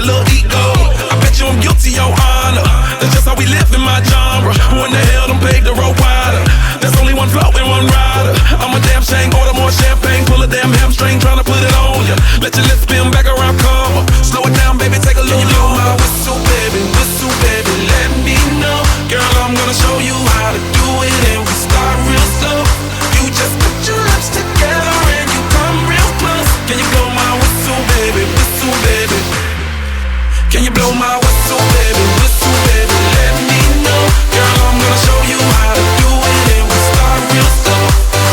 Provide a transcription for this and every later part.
your little ego. I bet you I'm guilty, your honor. That's just how we live in my genre. Who in the hell done paved the road wider? There's only one flow and one rider. I'm a damn shame, order more champagne. Pull a damn hamstring, tryna put it on ya. Let your lips spin back around, come on. Slow it down, baby, take a little. Can you blow my whistle, baby, let me know. Girl, I'm gonna show you how to do it, and we start real slow. You just put your lips together and you come real close. Can you blow my whistle, baby, Can you blow my whistle, baby, let me know. Girl, I'm gonna show you how to do it, and we start real slow.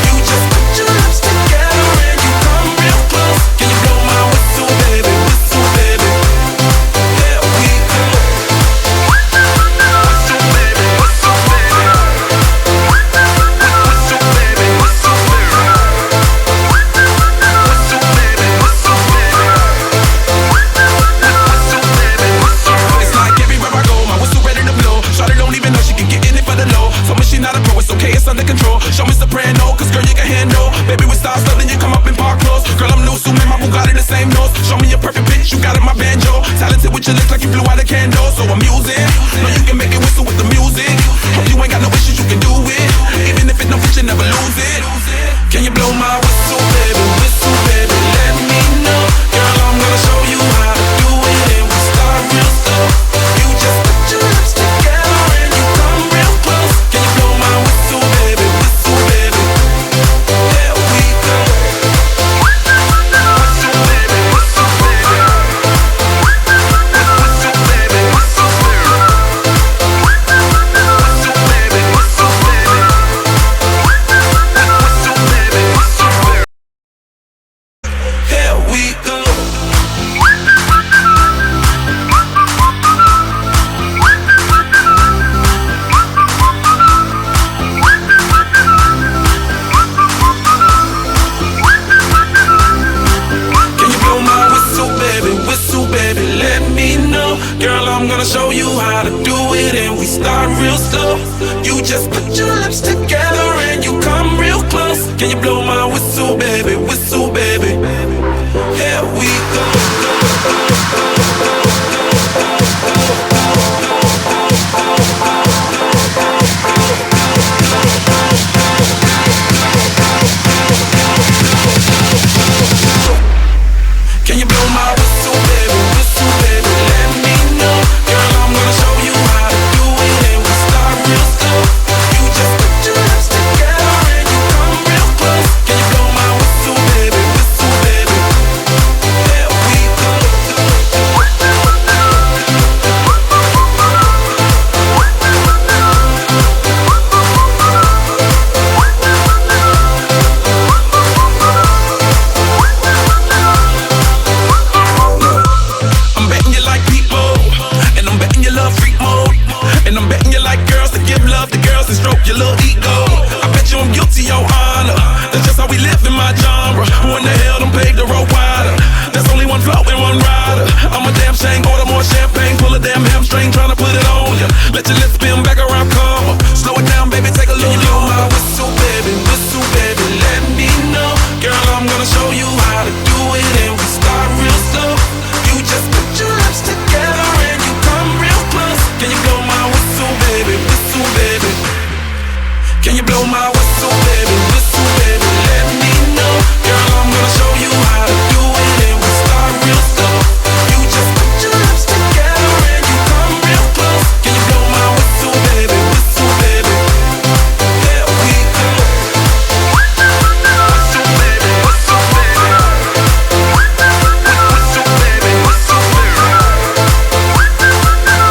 You just put your lips together and you come real close. Can you blow my whistle, baby, Here we go. Whistle, baby, whistle, baby. Whistle, baby, whistle, baby. Whistle, baby, whistle, baby. Whistle, baby, whistle, baby. It's like everywhere I go, my whistle ready to blow. Shawty don't even know she can get in it for the low. Told me she not a pro, it's okay, it's under control. Show me soprano, cause girl you can handle. Baby we start slow, then you come up in park clothes. Girl I'm new, so man, my Bugatti the same nose. Show me your perfect pitch, you got it, my banjo. Talented with your lips like you blew out a candle. So I'm using, know you can make it whistle with the music. Hope you ain't got no issues, you can do it. Even if it don't fit, you never lose it. Can you blow my whistle, baby, let me know. Girl, I'm gonna show you how to do it, and we start real slow. You just put your lips together and you come real close. Can you blow my whistle, baby, Here we go. Whistle, baby, whistle, baby. Whistle, baby, whistle, baby. Whistle, baby, whistle, baby. Whistle, baby, whistle, baby. Here we go. Can you blow my whistle, baby, let me know. Girl, I'm gonna show you how to do it, and we start real slow. You just put your lips together and you come real close. Can you blow my whistle, baby, Here we go. Can you blow my whistle, baby, let me know. Girl, I'm gonna show you how to do it, and we start real slow. You just put your lips together and you come real close. Can you blow my whistle, baby, Here we go. I'm betting you like people, and I'm betting you love freak mode, and I'm betting you like girls to give love to girls and stroke your little ego. I bet you I'm guilty, your honor. That's just how we live in my genre. Who in the hell done paved the road wider? There's only one flow and one rider. I'm a damn shame, order more champagne. Pull a damn hamstring, tryna put it on ya. Let your lips spin back around, come on. Slow it down, baby, take a little. Can you blow my whistle, baby, let me know. Girl, I'm gonna show you how to do it, and we start real slow. You just put your lips together and you come real close. Can you blow my whistle, baby, Can you blow my whistle, baby, let me know. Girl, I'm gonna show you how to do it, and we start real slow. You just put your lips together and you come real close. Can you blow my whistle, baby, Here we go. Whistle, baby, whistle, baby. Whistle, baby, whistle, baby.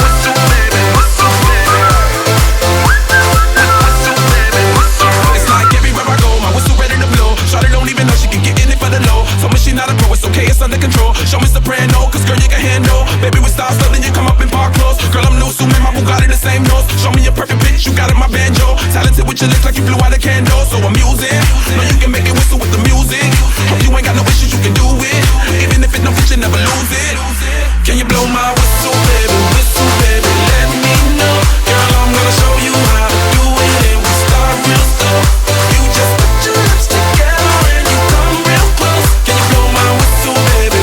Whistle, baby, whistle, baby. Whistle, baby, whistle, baby. It's like everywhere I go, my whistle ready to blow. Shawty don't even know she can get in it for the low. Told me she not a pro, it's okay, it's under control. Show me soprano, cause girl you can handle. Baby we start slow, then you come up in park clothes. Girl I'm new, so man, my Bugatti the same nose. Show me your perfect pitch, you got it, my banjo. Talented with your lips like you blew out a candle. So I'm using, know you can make it whistle with the music. Hope you ain't got no issues, you can do it. Even if it don't fit, you never lose it. Can you blow my whistle, baby, let me know. Girl, I'm gonna show you how to do it, and we start real slow. You just put your lips together and you come real close. Can you blow my whistle, baby,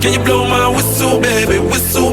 Can you blow my whistle, baby, whistle?